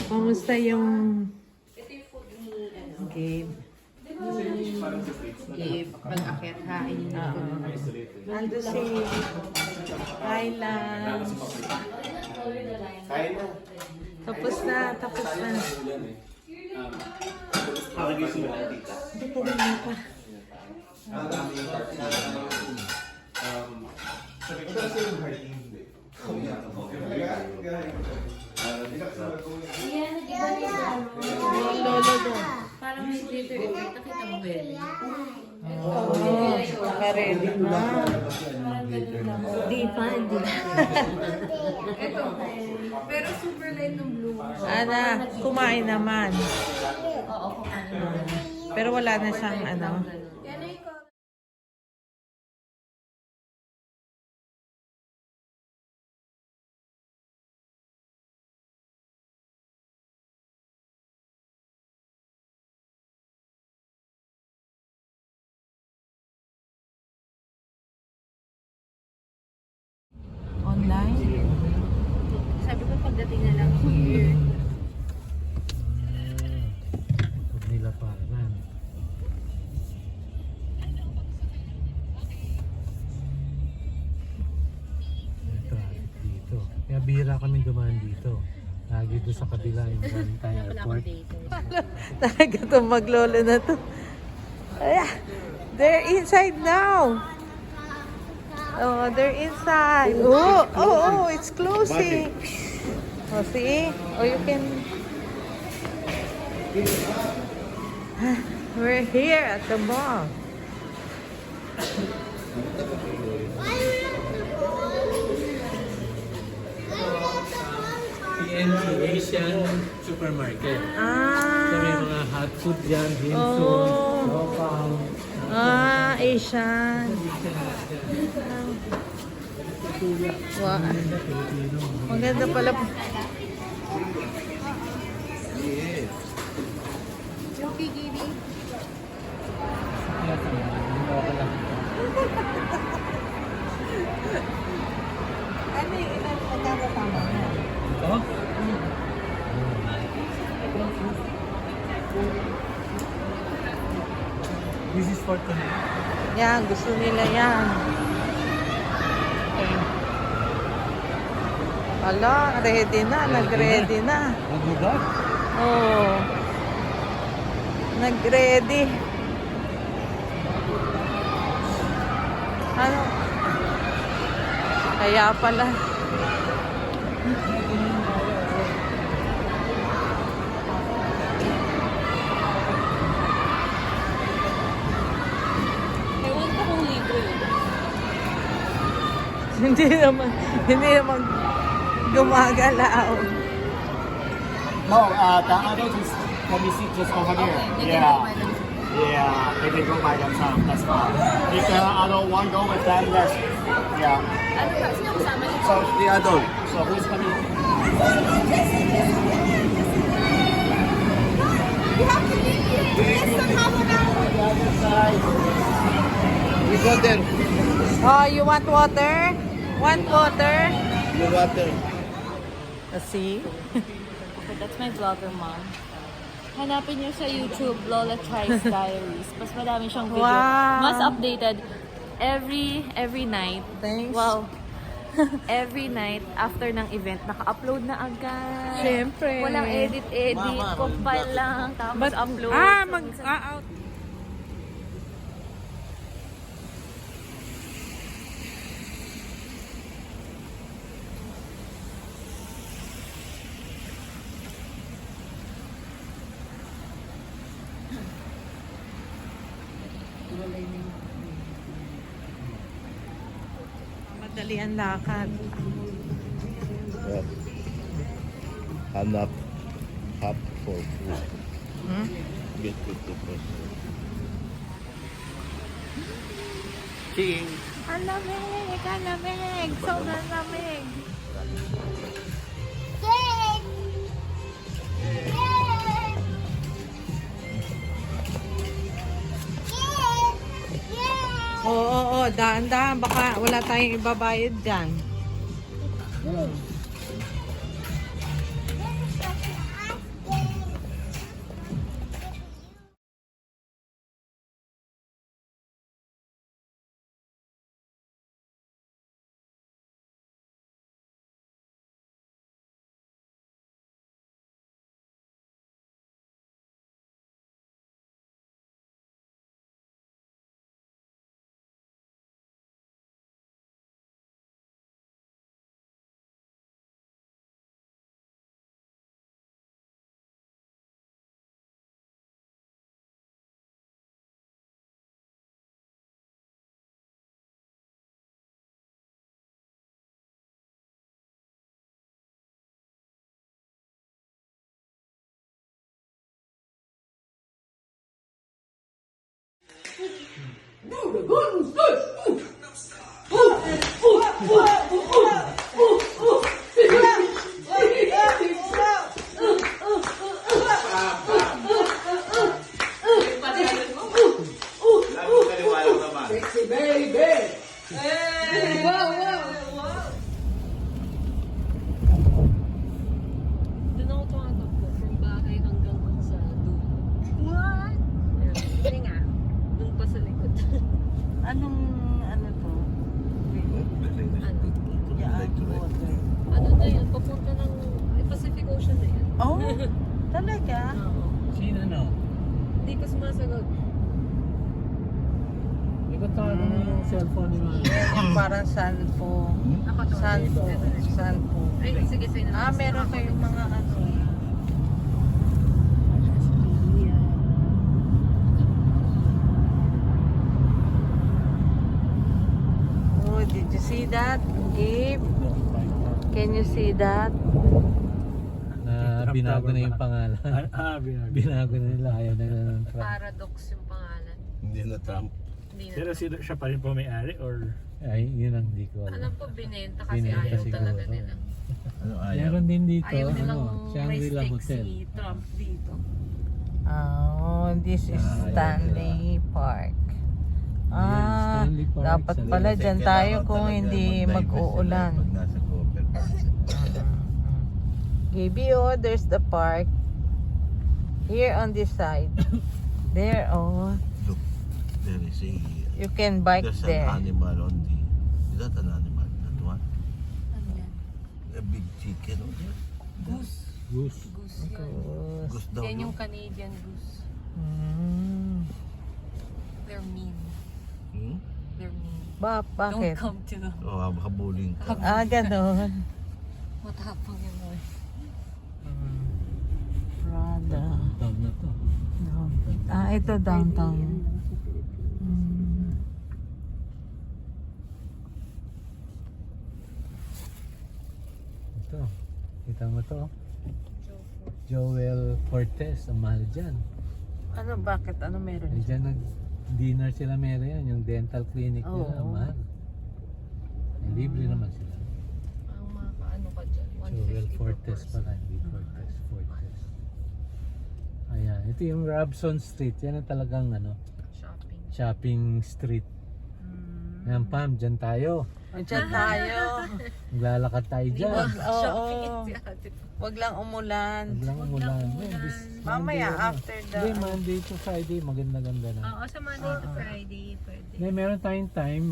Kamusta yung Gabe? Gabe, pag-akit, hain niyo ko. Ando si Kylan. Tapos na. Hindi ko rin pa. Lolo doon. Parang may glitter effect. Nakita mo ba yun? Oo, naka-ready na. Di pa, hindi na. Ito. Pero super light ng blue. Ana, kumain naman. Oo, kumain. Pero wala na siyang ano. Online? Sabi ko pagdating na lang here. Pag nilapanan. May traffic dito. Kaya bihira kami dumaan dito. Lagi doon sa kabila yung Valentine Airport. Talaga itong maglolo na to. Ay, they're inside now. Oh, they're inside. Oh, it's closing. Oh, see? Oh, you can... We're here at the mall. PNC Asian Supermarket. So may Ah, mga hot food dyan, Hinson, Lopang. Asian. Wow. Maganda pala. Jockey, Gaby. Ano yung ilan nagkakatama mo? Ito? This is for tonight. Yan, gusto nila yan. Ala, ready na, nag-ready na. Nagugas? Oh. Nag-ready. Ano? Kaya pala. Ewan ko kung libre yun. Hindi naman gumagalaw. No, the adult is can be seat just over there. Yeah, they can go by themselves. That's fine. If the adult want go with them, yes. Yeah. Ano ba? Sino kasama niyo? So the adult. So who's coming? You have to leave here. Less than half an hour. The other side. We go there. Oh, you want water? Want water? You water. See? Okay, that's my vlogger mom. Hanapin niyo sa YouTube, Lola Tries Diaries. Mas madami siyang video. Wow. Mas updated every night. Thanks. Wow. Every night after ng event, naka-upload na agad. Siyempre. Walang edit, compile lang, tapos upload. Out. Madali ang lakad. Anak hap for food. Hmm? Get 50%. King. Ang lamig! Ang lamig! Sobrang lamig! Oo, daan-daan. Baka wala tayong ibabayad dyan. Doon ako tumatakbo from bahay hanggang dun sa dulo. What? Hindi nga. Doon pa sa likod. Anong, ano to? Ano na yun? Papunta ng Pacific Ocean na yun. Oh? Talaga? Oo. Sino no? Hindi ko sumasagot. Ikot tayo mo yung cellphone ni Mami. Yung parang sanpo. Ako to. Sanpo. Sanpo. Ay, sige, sa'yo na. Meron kayong mga ano. Oh, did you see that, Gabe? Can you see that? Na binago na yung pangalan. Binago. Binago na nila. Ayaw na nila ng Trump. Paradox yung pangalan. Hindi na Trump. Hindi na. Pero siya pa rin po may-ari or? Ay, yun ang di ko Alam alam. ko binenta kasi Binenta ayaw siguro. talaga nila. Ano ayaw? Meron din dito, Ayaw nilang Shangri-La may Hotel. si Trump dito. Oh, this is Stanley Park. Stanley Park, Dapat sa pala Kasi dyan kailangan tayo kung talaga hindi mag-divest mag-uulan. sila Pag nasa cover. Gaby, oh, there's the park. Here on this side. There, oh. Look, there is a... You can bike There's there. an animal on the... Is that an animal? That one? Ano yan? A big chicken on there? Goose. Goose. Goose yan. Goose. Goose daw Yan yun. yung Canadian goose. Mm. They're mean. Hmm? They're mean. Bakit? Don't come to them. Oh, makabuling ka. Ganon. Matapang yun mo. Prada. Down na to. Ito downtown. Mm. Ito. Kita mo to? Joel Cortez. Ang mahal dyan. Ano, bakit? Ano meron? Ay, dyan nag-dinner sila meron yan. Yung dental clinic nila. Ang Oo. mahal. Ay, libre naman sila. Ang mga kaano ka dyan. 150 Joel per Cortez person. pala. Hindi Cortez. Fortes. Ayan. Ito yung Robson Street. Yan ang talagang Shopping. shopping street. Yan, Pam. Dyan tayo. Diyan tayo. Maglalakad tayo dyan. Shopping Oo. si ate. Wag lang umulan. Huwag lang umulan. Mamaya, after the... Hindi, Monday to Friday, maganda-ganda na. Oo, sa Monday to Friday, pwede. May meron tayong time,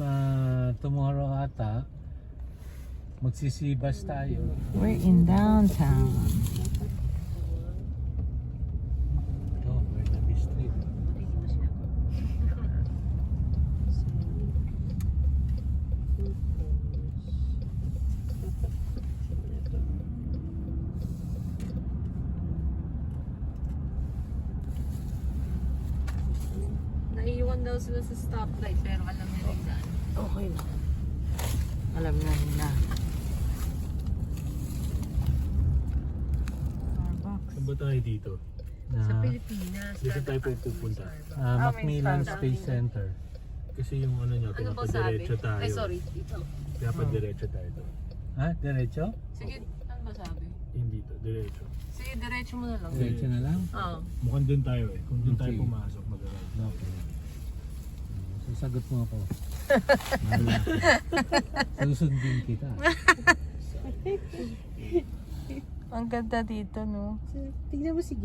tomorrow ata, magsisibas tayo. We're in downtown. Ito, Bernabe Street. Naiiwan daw sila sa stoplight pero alam nila yung daan. Okay lang. Alam na nila. Starbucks. Saan ba tayo dito? Sa Na, Pilipinas. Dito tayo pupunta. Macmillan Starbucks. Space Center. Kasi yung ano nyo, Ano ba sabi? pinapadiretso tayo. Ay, sorry. Dito. Pinapadiretso tayo to. Ha? Diretso? Sige, ano ba sabi? Hindi to, diretso. Sige, diretso mo na lang. Diretso na lang? Oo. Mukhang doon tayo eh. Kung doon tayo Okay. pumasok, mag-arrive. Okay. Sasagot mo ako. Wala. Susundin kita. Ang ganda dito, no? Tingnan mo si